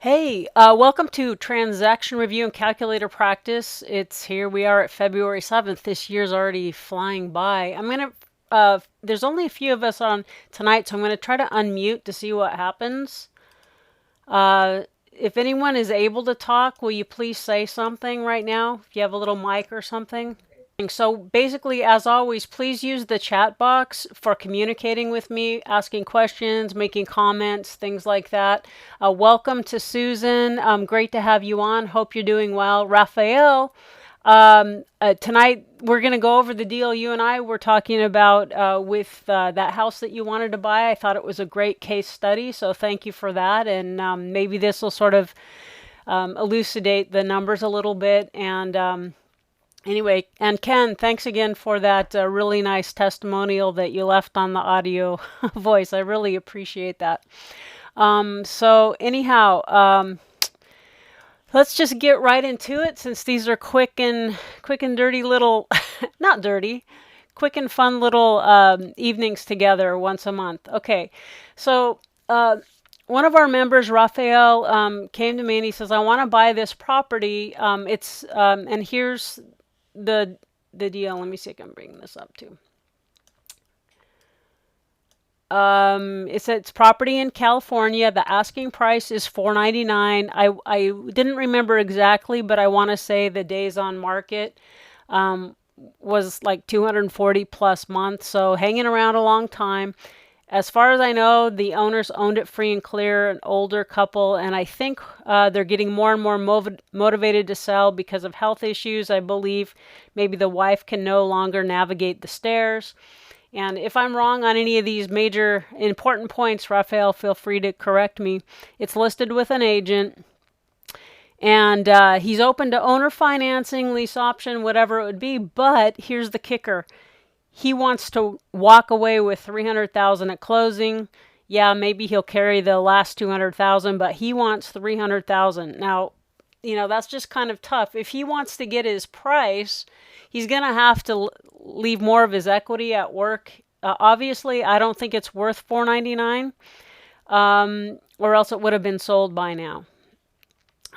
Hey, welcome to Transaction Review and Calculator Practice. Here we are at February 7th. This year's already flying by. There's only a few of us on tonight, so I'm gonna try to unmute to see what happens. If anyone is able to talk, will you please say something right now? If you have a little mic or something. So basically, as always, please use the chat box for communicating with me, asking questions, making comments, things like that. Welcome to Susan. Great to have you on. Hope you're doing well. Raphael, tonight we're going to go over the deal you and I were talking about with that house that you wanted to buy. I thought it was a great case study, so thank you for that. And maybe this will sort of elucidate the numbers a little bit. And anyway, and Ken, thanks again for that really nice testimonial that you left on the audio voice. I really appreciate that. So anyhow, let's just get right into it since these are quick and dirty little, not dirty, quick and fun little evenings together once a month. Okay, so one of our members, Raphael, came to me and he says, "I want to buy this property. And here's the deal." Let me see if I can bring this up too. It's property in California. The asking price is $499. I didn't remember exactly, but I want to say the days on market was like 240 plus months. So hanging around a long time. As far as I know, the owners owned it free and clear, an older couple, and I think they're getting more and more motivated to sell because of health issues. I believe maybe the wife can no longer navigate the stairs. And if I'm wrong on any of these major important points, Raphael, feel free to correct me. It's listed with an agent. And he's open to owner financing, lease option, whatever it would be. But here's the kicker. He wants to walk away with $300,000 at closing. Yeah, maybe he'll carry the last $200,000, but he wants $300,000. Now, that's just kind of tough. If he wants to get his price, he's going to have to leave more of his equity at work. Obviously, I don't think it's worth $499, or else it would have been sold by now.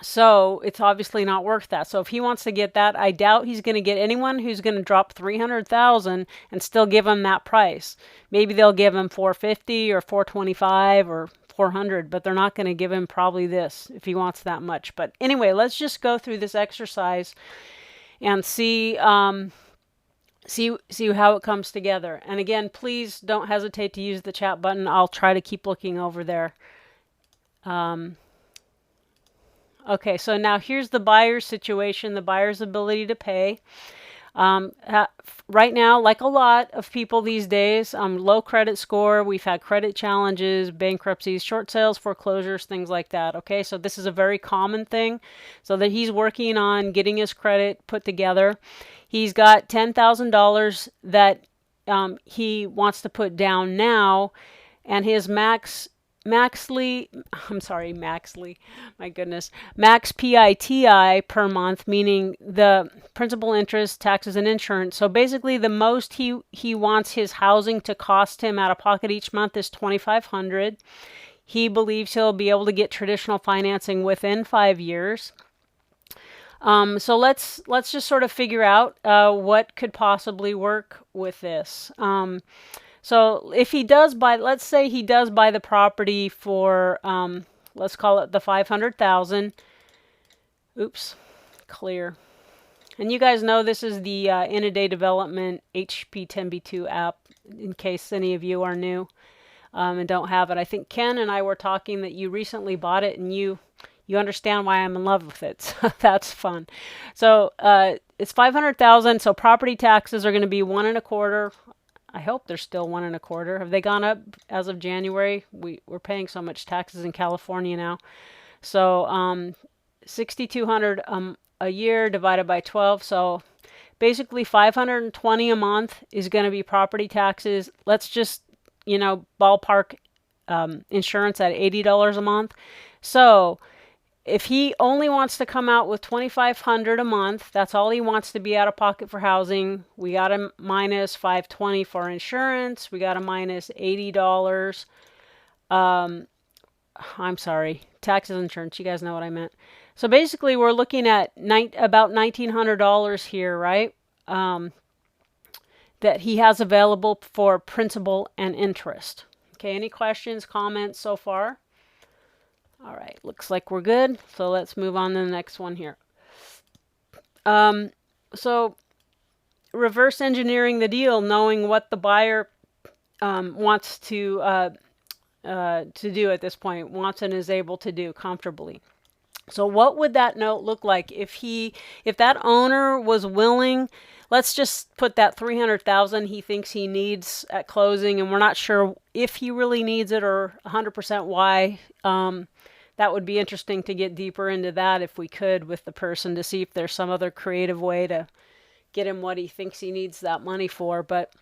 So it's obviously not worth that. So if he wants to get that, I doubt he's going to get anyone who's going to drop 300,000 and still give him that price. Maybe they'll give him 450 or 425 or 400, but they're not going to give him probably this if he wants that much. But anyway, let's just go through this exercise and see how it comes together. And again, please don't hesitate to use the chat button. I'll try to keep looking over there. Okay, so now here's the buyer's situation, the buyer's ability to pay. Right now, like a lot of people these days, low credit score, we've had credit challenges, bankruptcies, short sales, foreclosures, things like that. Okay, so this is a very common thing. So that he's working on getting his credit put together. He's got $10,000 that he wants to put down now, and his max Maxley, my goodness, max PITI per month, meaning the principal, interest, taxes, and insurance. So basically, the most he wants his housing to cost him out of pocket each month is $2,500. He believes he'll be able to get traditional financing within 5 years. So let's just sort of figure out what could possibly work with this. So if he does buy, let's say he does buy the property for, let's call it the 500,000. Oops, clear. And you guys know this is the in-a-day development HP 10B2 app, in case any of you are new and don't have it. I think Ken and I were talking that you recently bought it and you understand why I'm in love with it. So that's fun. So it's 500,000. So property taxes are going to be 1.25%. I hope they're still 1.25%. Have they gone up as of January? We're paying so much taxes in California now. So $6,200 a year divided by 12. So basically $520 a month is going to be property taxes. Let's just ballpark insurance at $80 a month. So if he only wants to come out with $2,500 a month, that's all he wants to be out of pocket for housing. We got a minus $520 for insurance. We got a minus $80 I'm sorry, taxes, insurance. You guys know what I meant. So basically, we're looking at about $1,900 here, right? That he has available for principal and interest. Okay, any questions, comments so far? All right, looks like we're good. So let's move on to the next one here. So reverse engineering the deal, knowing what the buyer wants to do at this point, wants and is able to do comfortably. So what would that note look like if that owner was willing? Let's just put that $300,000 he thinks he needs at closing, and we're not sure if he really needs it or 100% why. That would be interesting to get deeper into that if we could with the person to see if there's some other creative way to get him what he thinks he needs that money for. But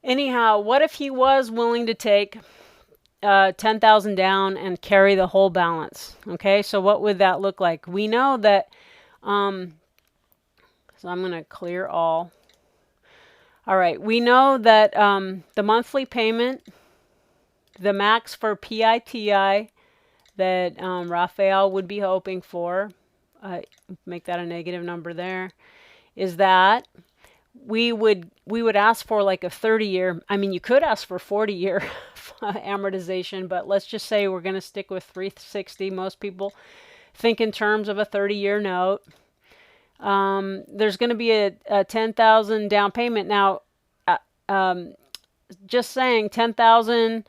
anyhow, what if he was willing to take $10,000 down and carry the whole balance? Okay, so what would that look like? We know that, so I'm going to clear all. All right, we know that the monthly payment, the max for PITI that Raphael would be hoping for, make that a negative number there, is that we would ask for like a 30-year, I mean, you could ask for 40-year amortization, but let's just say we're going to stick with 360. Most people think in terms of a 30-year note. There's going to be a $10,000 down payment. Now, just saying 10,000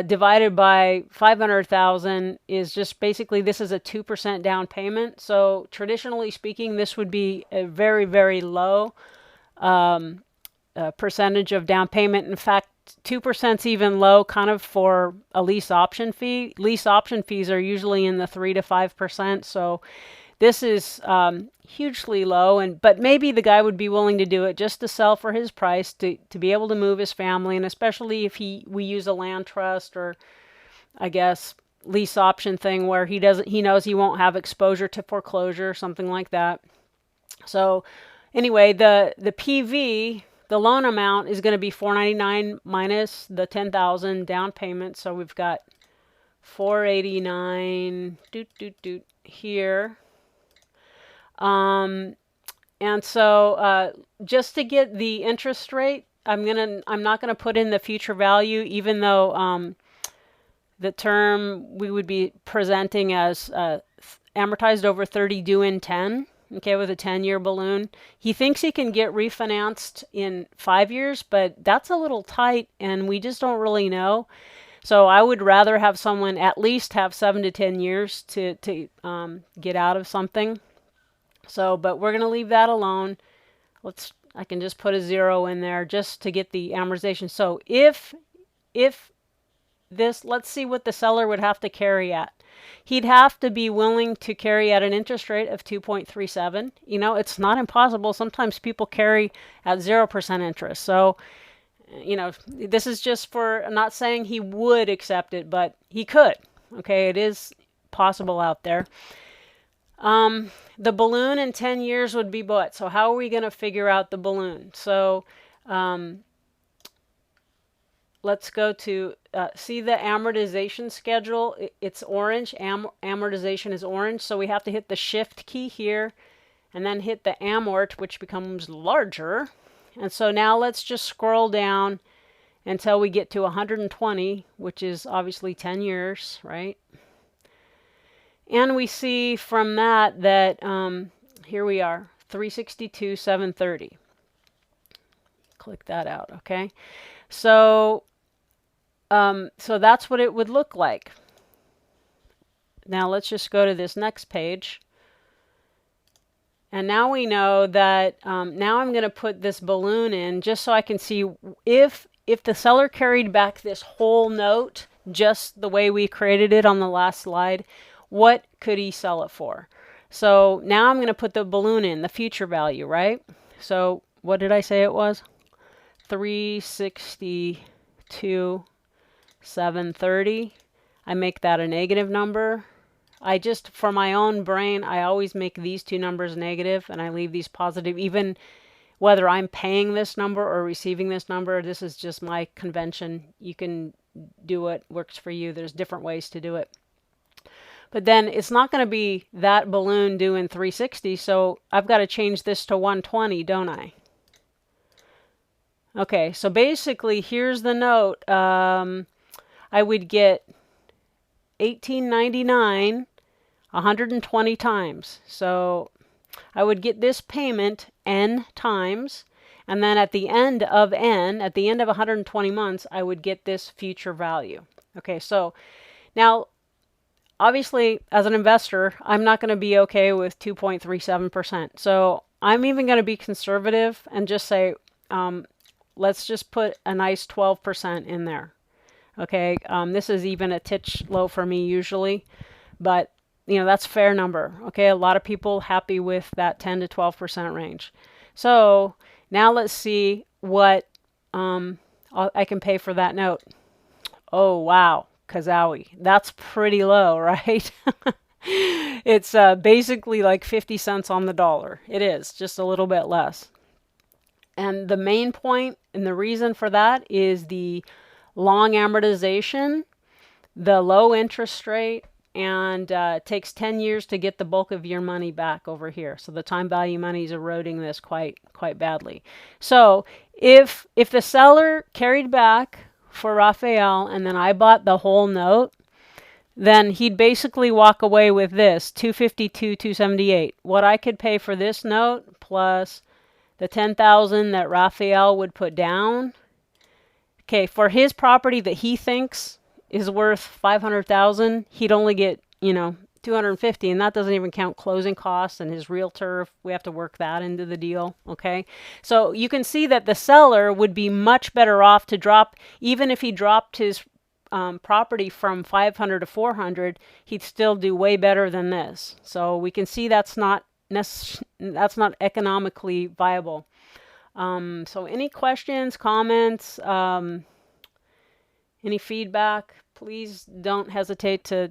divided by 500,000 is just basically, this is a 2% down payment. So traditionally speaking, this would be a very, very low percentage of down payment. In fact, 2% is even low kind of for a lease option fee. Lease option fees are usually in the 3 to 5%. So this is hugely low, but maybe the guy would be willing to do it just to sell for his price, to be able to move his family, and especially if we use a land trust or, I guess, lease option thing where he knows he won't have exposure to foreclosure, something like that. So anyway, the PV, the loan amount, is going to be $499 minus the $10,000 down payment. So we've got $489 here. And so just to get the interest rate, I'm not gonna put in the future value, even though the term we would be presenting as amortized over 30, due in 10. Okay, with a 10-year balloon. He thinks he can get refinanced in 5 years, but that's a little tight, and we just don't really know. So I would rather have someone at least have 7 to 10 years to get out of something. So, but we're going to leave that alone. I can just put a 0 in there just to get the amortization. So if this, let's see what the seller would have to carry at. He'd have to be willing to carry at an interest rate of 2.37. You know, it's not impossible. Sometimes people carry at 0% interest. So, you know, this is just for, I'm not saying he would accept it, but he could. Okay, it is possible out there. The balloon in 10 years would be what? So how are we going to figure out the balloon? So let's go to see the amortization schedule. It's orange. Amortization is orange. So we have to hit the shift key here and then hit the amort, which becomes larger. And so now let's just scroll down until we get to 120, which is obviously 10 years, right? And we see from that here we are, 362, 730. Click that out, okay? So that's what it would look like. Now let's just go to this next page. And now we know that, now I'm going to put this balloon in just so I can see if the seller carried back this whole note just the way we created it on the last slide, what could he sell it for? So now I'm going to put the balloon in, the future value, right? So what did I say it was? 362, 730. I make that a negative number. I just, for my own brain, I always make these two numbers negative and I leave these positive, even whether I'm paying this number or receiving this number. This is just my convention. You can do what works for you. There's different ways to do it. But then it's not going to be that balloon doing 360, so I've got to change this to 120, don't I? Okay, so basically here's the note. I would get $18.99 120 times. So I would get this payment n times, and then at the end of n, at the end of 120 months, I would get this future value. Okay, so now obviously as an investor, I'm not going to be okay with 2.37%. So I'm even going to be conservative and just say, let's just put a nice 12% in there. Okay, this is even a titch low for me usually, but that's a fair number. Okay, a lot of people happy with that 10 to 12% range. So now let's see what I can pay for that note. Oh, wow, Kazowie. That's pretty low, right? It's basically like 50 cents on the dollar. It is, just a little bit less. And the main point and the reason for that is the long amortization, the low interest rate, and it takes 10 years to get the bulk of your money back over here. So the time value money is eroding this quite badly. So if the seller carried back for Raphael and then I bought the whole note, then he'd basically walk away with this, $252,278. What I could pay for this note plus the $10,000 that Raphael would put down. Okay, for his property that he thinks is worth $500,000, he'd only get, $250,000, and that doesn't even count closing costs and his realtor. We have to work that into the deal. Okay, so you can see that the seller would be much better off to drop, even if he dropped his property from 500 to 400, he'd still do way better than this. So we can see that's not economically viable. So any questions, comments, any feedback, please don't hesitate to,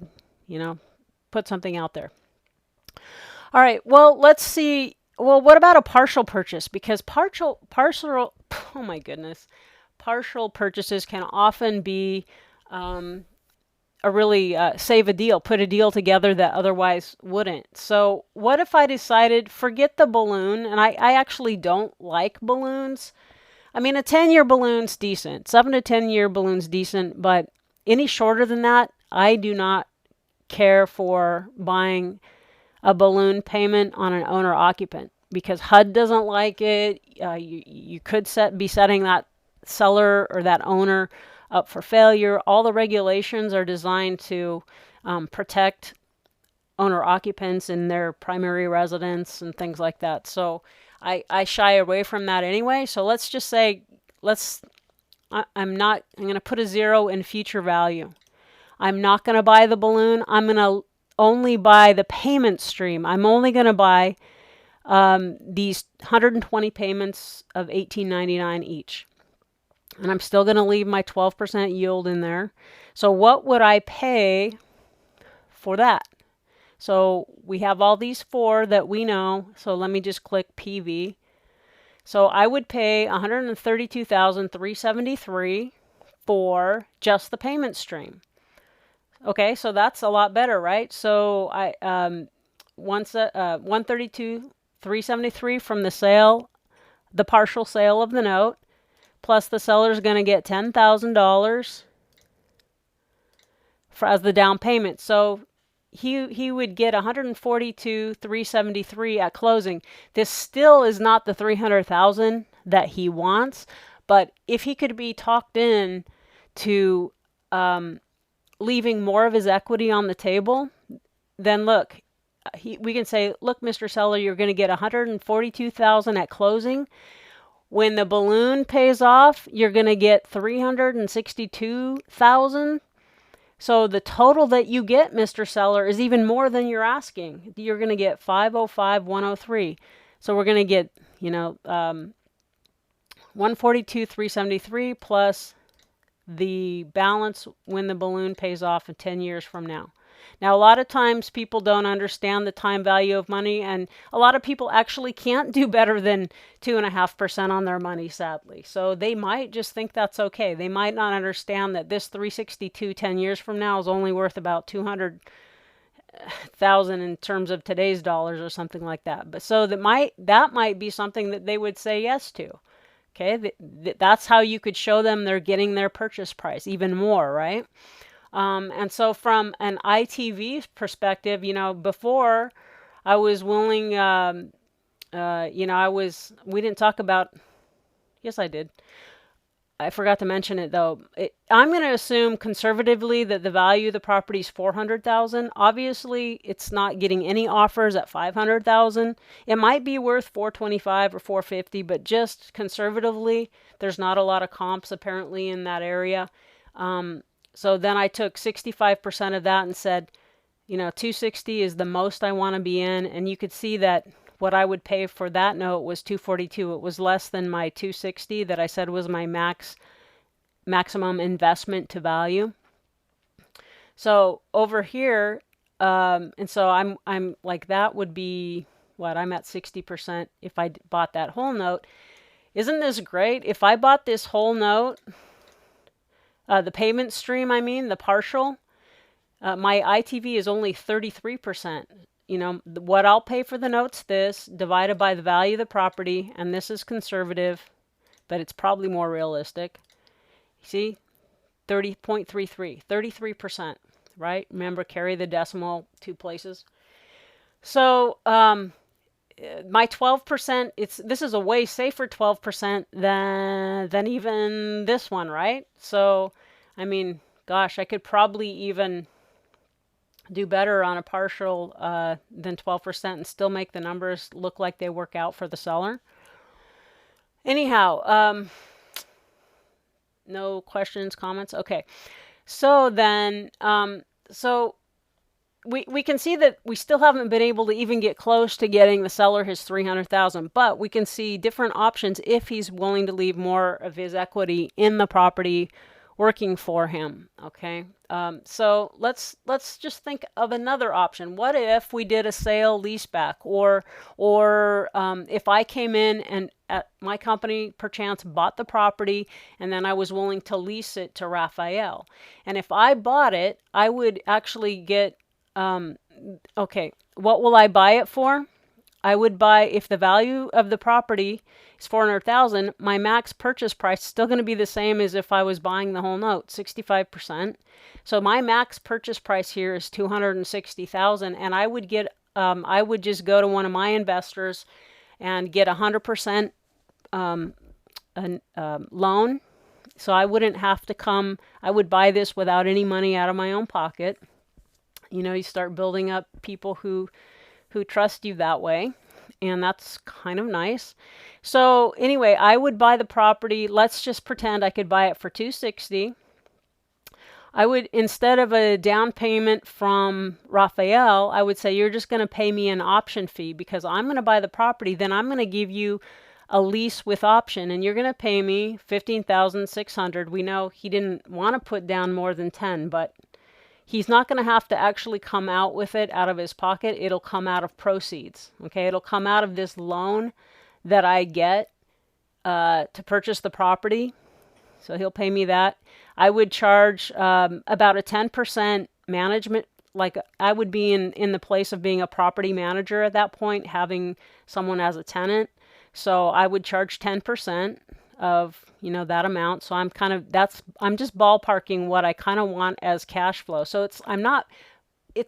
put something out there. All right, well, let's see. Well, what about a partial purchase? Because partial, oh my goodness, partial purchases can often be a really save a deal, put a deal together that otherwise wouldn't. So what if I decided, forget the balloon, and I actually don't like balloons. I mean, a 10-year balloon's decent, 7 to 10-year balloon's decent, but any shorter than that, I do not care for buying a balloon payment on an owner-occupant because HUD doesn't like it. You could be setting that seller or that owner up for failure. All the regulations are designed to protect owner-occupants in their primary residence and things like that. So I shy away from that anyway. So let's just say, I'm going to put a 0 in future value. I'm not going to buy the balloon. I'm going to only buy the payment stream. I'm only going to buy these 120 payments of $18.99 each. And I'm still going to leave my 12% yield in there. So what would I pay for that? So we have all these 4 that we know. So let me just click PV. So I would pay $132,373 for just the payment stream. Okay, so that's a lot better, right? So $132,373 from the sale, the partial sale of the note, plus the seller's going to get $10,000 as the down payment. So he would get $142,373 at closing. This still is not the $300,000 that he wants, but if he could be talked in to leaving more of his equity on the table, then look, we can say, look, Mr. Seller, you're going to get $142,000 at closing. When the balloon pays off, you're going to get $362,000. So the total that you get, Mr. Seller, is even more than you're asking. You're going to get $505,103. So we're going to get, $142,373 plus the balance when the balloon pays off in 10 years from now. Now, a lot of times people don't understand the time value of money, and a lot of people actually can't do better than 2.5% on their money, sadly. So they might just think that's okay. They might not understand that this 362 10 years from now is only worth about 200,000 in terms of today's dollars or something like that. But so that might be something that they would say yes to. Okay, that's how you could show them they're getting their purchase price even more, right? And so from an ITV perspective, before I was willing, we didn't talk about, yes, I did. I forgot to mention it though. I'm going to assume conservatively that the value of the property is 400,000. Obviously, it's not getting any offers at 500,000. It might be worth 425 or 450, but just conservatively, there's not a lot of comps apparently in that area. So then I took 65% of that and said, 260 is the most I want to be in, and you could see that what I would pay for that note was 242. It was less than my 260 that I said was my maximum investment to value. So over here, and so I'm like, that would be what I'm at 60% if I bought that whole note. Isn't this great? If I bought this whole note, the payment stream, the partial, my ITV is only 33%. What I'll pay for the note's this, divided by the value of the property, and this is conservative, but it's probably more realistic. See, 30.33, 33%, right? Remember, carry the decimal 2 places. So my 12%, this is a way safer 12% than even this one, right? So, gosh, I could probably even do better on a partial than 12% and still make the numbers look like they work out for the seller. Anyhow, no questions, comments? Okay. So then, we can see that we still haven't been able to even get close to getting the seller his 300,000, but we can see different options if he's willing to leave more of his equity in the property working for him. Okay. So let's just think of another option. What if we did a sale leaseback, or if I came in and at my company perchance bought the property and then I was willing to lease it to Raphael. And if I bought it, I would actually get, okay, what will I buy it for? I would buy, if the value of the property is 400,000, my max purchase price is still going to be the same as if I was buying the whole note, 65%. So my max purchase price here is 260,000, and I would get, I would just go to one of my investors and get 100% loan. So I wouldn't have to come. I would buy this without any money out of my own pocket. You start building up people who trust you that way, and that's kind of nice. So anyway, I would buy the property. Let's just pretend I could buy it for 260. I would, instead of a down payment from Raphael, I would say, you're just going to pay me an option fee because I'm going to buy the property. Then I'm going to give you a lease with option, and you're going to pay me $15,600. We know he didn't want to put down more than 10, but he's not going to have to actually come out with it out of his pocket. It'll come out of proceeds. Okay, it'll come out of this loan that I get to purchase the property. So he'll pay me that. I would charge about a 10% management. Like, I would be in the place of being a property manager at that point, having someone as a tenant. So I would charge 10% of, that amount. So I'm just ballparking what I kind of want as cash flow. So it's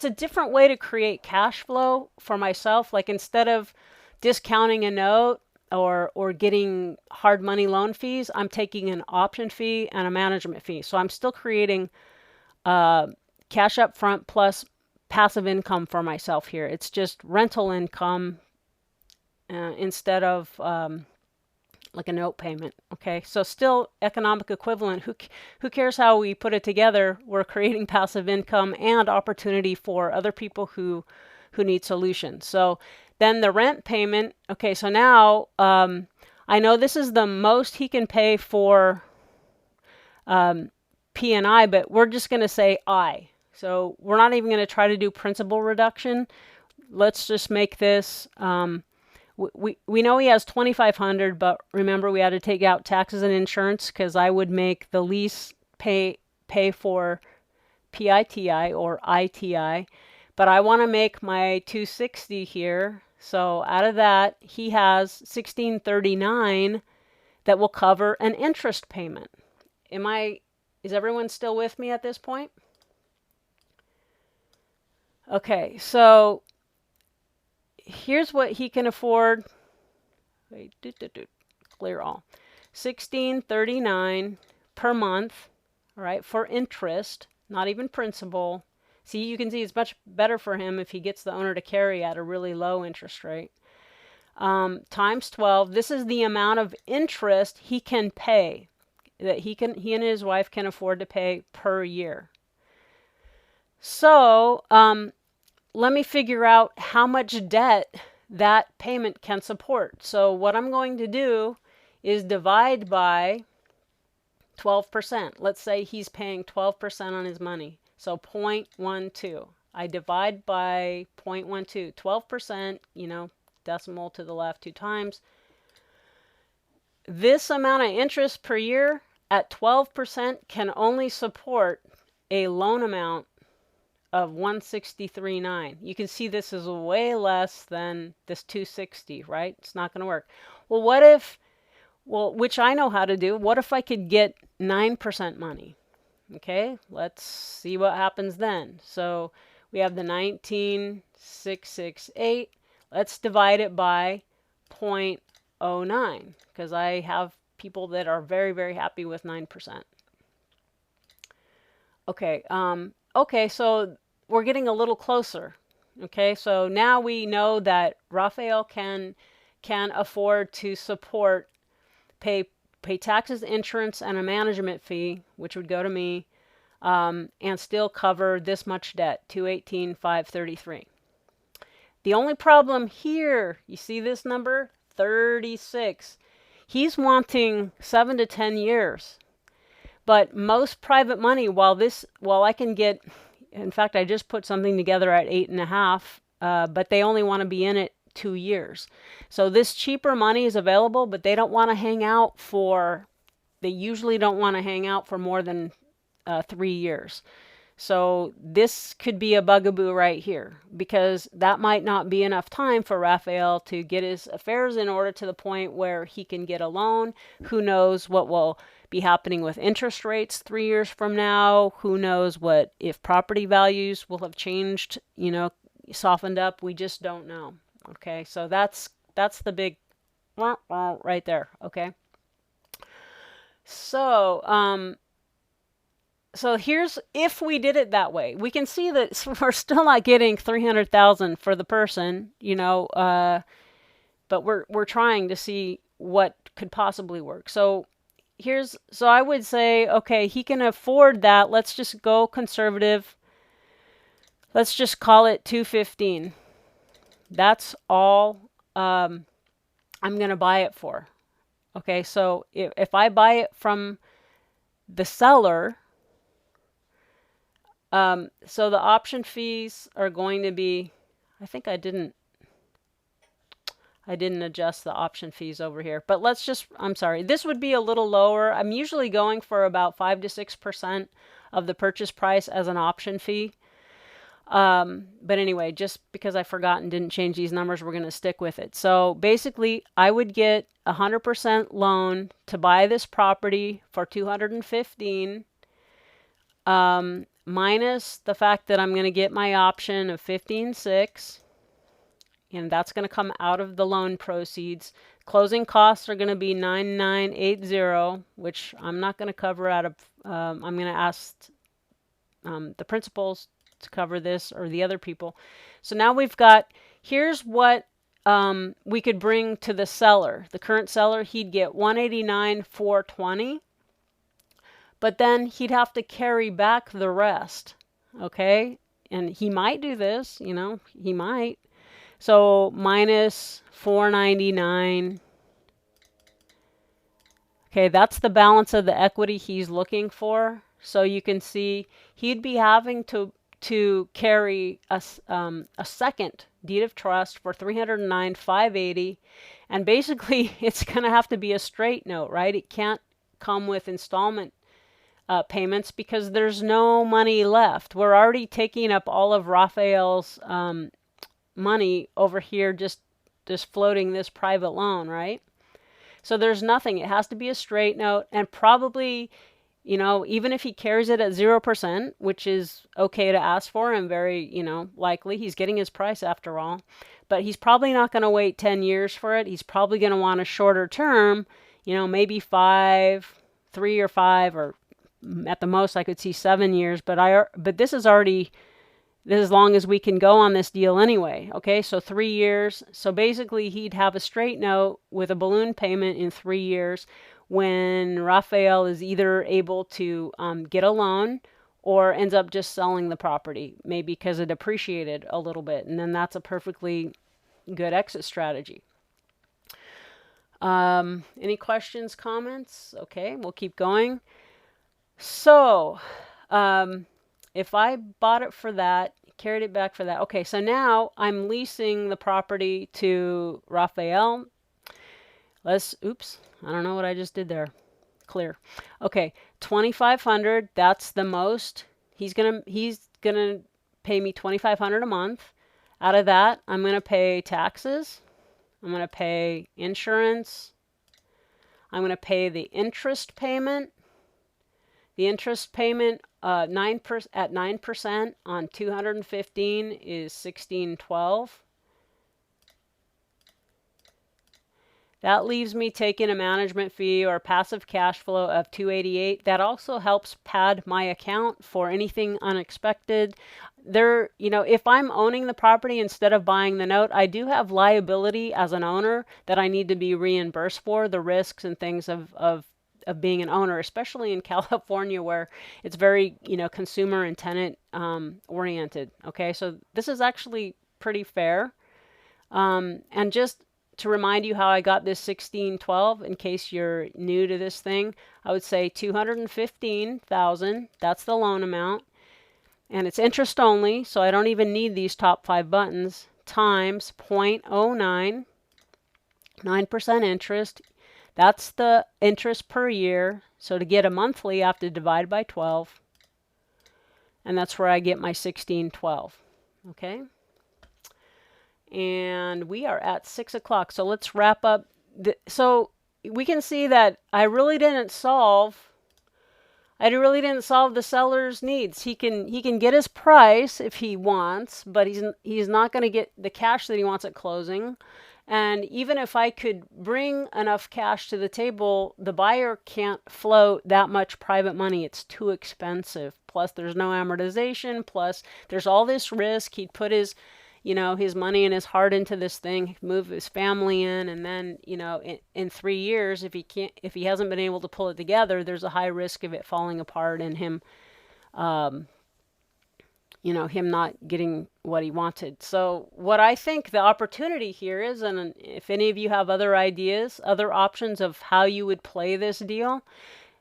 a different way to create cash flow for myself. Like, instead of discounting a note or getting hard money loan fees, I'm taking an option fee and a management fee. So I'm still creating cash up front plus passive income for myself here. It's just rental income instead of like a note payment. Okay, so still economic equivalent. Who cares how we put it together? We're creating passive income and opportunity for other people who need solutions. So then the rent payment. Okay, so now I know this is the most he can pay for P&I, but we're just going to say I. So we're not even going to try to do principal reduction. Let's just make this, we know he has 2,500, but remember we had to take out taxes and insurance because I would make the lease pay for PITI or ITI, but I want to make my 260 here. So out of that, he has 1639 that will cover an interest payment. Is everyone still with me at this point? Okay, so here's what he can afford. Wait, clear all. 1639 per month, all right, for interest, not even principal. See, you can see it's much better for him if he gets the owner to carry at a really low interest rate. Times 12. This is the amount of interest he can pay, that he and his wife can afford to pay per year. So let me figure out how much debt that payment can support. So what I'm going to do is divide by 12%. Let's say he's paying 12% on his money. So 0.12. I divide by 0.12. 12%, decimal to the left 2 times. This amount of interest per year at 12% can only support a loan amount of 163.9. You can see this is way less than this 260, right? It's not going to work. Well, which I know how to do. What if I could get 9% money? Okay, let's see what happens then. So we have the 19,668. Let's divide it by 0.09 because I have people that are very, very happy with 9%. Okay, okay, so we're getting a little closer. Okay, so now we know that Raphael can afford to support, pay taxes, insurance, and a management fee, which would go to me, and still cover this much debt, 218,533. The only problem here, you see this number, 36. He's wanting 7 to 10 years. But most private money, while I can get, in fact, I just put something together at 8.5, but they only want to be in it 2 years. So this cheaper money is available, but they don't want to hang out they usually don't want to hang out for more than 3 years. So this could be a bugaboo right here, because that might not be enough time for Raphael to get his affairs in order to the point where he can get a loan. Who knows what will be happening with interest rates 3 years from now? Who knows what if property values will have changed, softened up? We just don't know. Okay, so that's the big right there. Okay, so so here's, if we did it that way, we can see that we're still not getting 300,000 for the person, but we're trying to see what could possibly work. So I would say, okay, he can afford that. Let's just go conservative. Let's just call it 215. That's all I'm going to buy it for. Okay, so if I buy it from the seller, so the option fees are going to be, I think I didn't adjust the option fees over here, but I'm sorry, this would be a little lower. I'm usually going for about 5 to 6% of the purchase price as an option fee. But anyway, just because I forgot and didn't change these numbers, we're going to stick with it. So basically, I would get 100% loan to buy this property for 215, minus the fact that I'm going to get my option of 15.6, and that's going to come out of the loan proceeds. Closing costs are going to be 9,980, which I'm not going to cover out of. I'm going to ask the principals to cover this, or the other people. So now we've got, here's what we could bring to the seller. The current seller, he'd get 189,420. But then he'd have to carry back the rest, okay? And he might do this, he might. So minus 499. Okay, that's the balance of the equity he's looking for. So you can see he'd be having to to carry a second deed of trust for $309,580, and basically it's going to have to be a straight note, right? It can't come with installment payments because there's no money left. We're already taking up all of Raphael's money over here, just floating this private loan, right? So there's nothing. It has to be a straight note, and probably, even if he carries it at 0%, which is okay to ask for and very, likely, he's getting his price after all, but he's probably not going to wait 10 years for it. He's probably going to want a shorter term, maybe 3 or 5, or at the most I could see 7 years, but this is as long as we can go on this deal anyway. Okay, so 3 years. So basically he'd have a straight note with a balloon payment in 3 years when Raphael is either able to get a loan or ends up just selling the property, maybe because it appreciated a little bit. And then that's a perfectly good exit strategy. Any questions, comments? Okay, we'll keep going. So, if I bought it for that, carried it back for that. Okay, so now I'm leasing the property to Raphael. Oops, I don't know what I just did there. Clear. Okay, $2,500, that's the most. He's gonna pay me $2,500 a month. Out of that, I'm gonna pay taxes. I'm gonna pay insurance. I'm gonna pay the interest payment. The interest payment at 9% on 215 is $1,612. That leaves me taking a management fee or passive cash flow of $288. That also helps pad my account for anything unexpected. If I'm owning the property instead of buying the note, I do have liability as an owner that I need to be reimbursed for, the risks and things of being an owner, especially in California where it's very, consumer and tenant oriented. Okay, so this is actually pretty fair. And just to remind you how I got this $1,612, in case you're new to this thing, I would say $215,000. That's the loan amount, and it's interest only, so I don't even need these top 5 buttons. Times 0.09, 9% interest. That's the interest per year. So to get a monthly, I have to divide by 12. And that's where I get my $1,612. Okay? And we are at 6 o'clock. So let's wrap up. So we can see that I really didn't solve the seller's needs. He can get his price if he wants, but he's not going to get the cash that he wants at closing. And even if I could bring enough cash to the table, the buyer can't float that much private money. It's too expensive. Plus, there's no amortization. Plus, there's all this risk. He'd put his money and his heart into this thing, move his family in, and then, in 3 years, if he hasn't been able to pull it together, there's a high risk of it falling apart and him not getting what he wanted. So what I think the opportunity here is, and if any of you have other ideas, other options of how you would play this deal,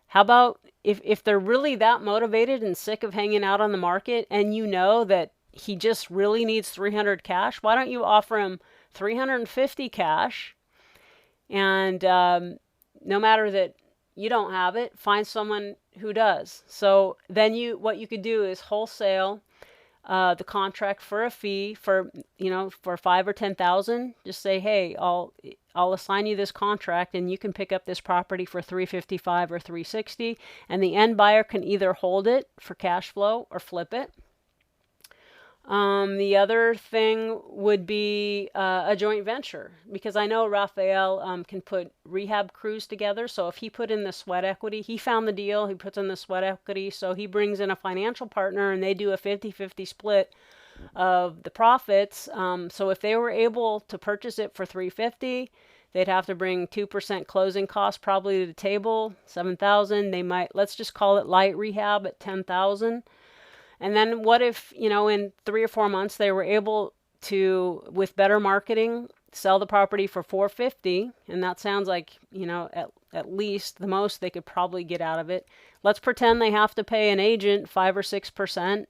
how about if they're really that motivated and sick of hanging out on the market, and that he just really needs 300 cash, why don't you offer him 350 cash, and no matter that you don't have it, find someone who does. So then what you could do is wholesale the contract for a fee for 5 or 10,000. Just say, hey, I'll assign you this contract and you can pick up this property for 355 or 360, and the end buyer can either hold it for cash flow or flip it. The other thing would be a joint venture, because I know Raphael can put rehab crews together. So if he put in the sweat equity, he found the deal, he puts in the sweat equity, so he brings in a financial partner and they do a 50-50 split of the profits. So if they were able to purchase it for 350, they'd have to bring 2% closing costs probably to the table, 7,000. They might, let's just call it light rehab at 10,000. And then what if, in 3 or 4 months they were able to, with better marketing, sell the property for 450, and that sounds like, at least the most they could probably get out of it. Let's pretend they have to pay an agent 5 or 6%.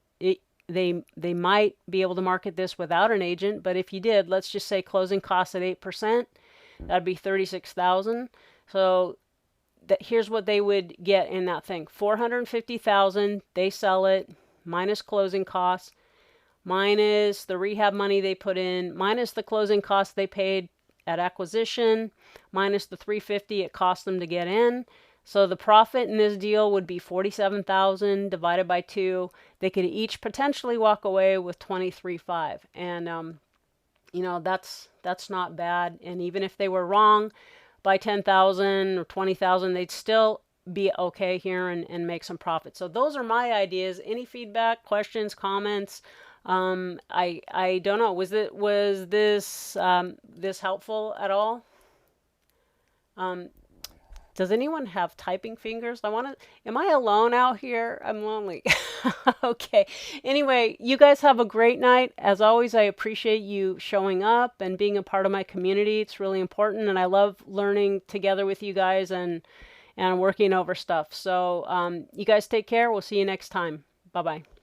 they might be able to market this without an agent, but if you did, let's just say closing costs at 8%, that'd be 36,000. So that here's what they would get in that thing. 450,000, they sell it, minus closing costs, minus the rehab money they put in, minus the closing costs they paid at acquisition, minus the 350 it cost them to get in. So the profit in this deal would be 47,000 divided by 2. They could each potentially walk away with 23.5, and you know, that's not bad. And even if they were wrong by 10,000 or 20,000, they'd still be okay here and make some profit. So those are my ideas. Any feedback, questions, comments? I don't know. Was this this helpful at all? Does anyone have typing fingers? Am I alone out here? I'm lonely. Okay. Anyway, you guys have a great night. As always, I appreciate you showing up and being a part of my community. It's really important, and I love learning together with you guys and working over stuff. So you guys take care. We'll see you next time. Bye-bye.